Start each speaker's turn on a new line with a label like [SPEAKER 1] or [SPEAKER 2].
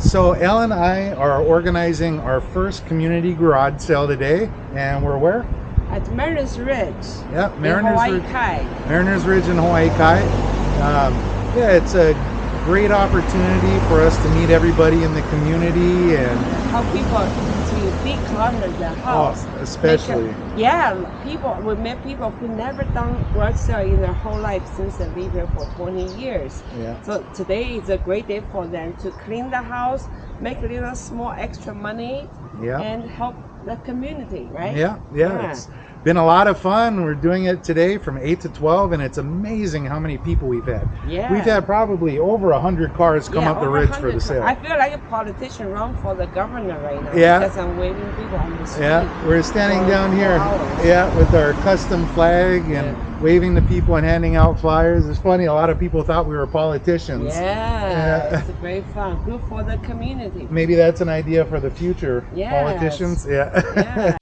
[SPEAKER 1] So Elle and I are organizing our first community garage sale today, and we're where?
[SPEAKER 2] At Mariners Ridge.
[SPEAKER 1] Yeah,
[SPEAKER 2] Mariners
[SPEAKER 1] Ridge in Hawaii Kai. Yeah, it's a great opportunity for us to meet everybody in the community and
[SPEAKER 2] help people to declutter their house.
[SPEAKER 1] Especially.
[SPEAKER 2] We met people who never done garage sale in their whole life since they live here for 20 years.
[SPEAKER 1] Yeah.
[SPEAKER 2] So today is a great day for them to clean the house, make a little small extra money, and help the community, right?
[SPEAKER 1] Yeah. It's been a lot of fun. We're doing it today from 8 to 12, and it's amazing how many people we've had.
[SPEAKER 2] Yeah.
[SPEAKER 1] We've had probably over 100 cars come up the ridge for the sale.
[SPEAKER 2] I feel like a politician run for the governor right now because I'm waving people on the street.
[SPEAKER 1] Yeah, we're standing down here with our custom flag and waving to people and handing out flyers. It's funny, a lot of people thought we were politicians.
[SPEAKER 2] It's great fun. Good for the community.
[SPEAKER 1] Maybe that's an idea for the future. Politicians. Yeah.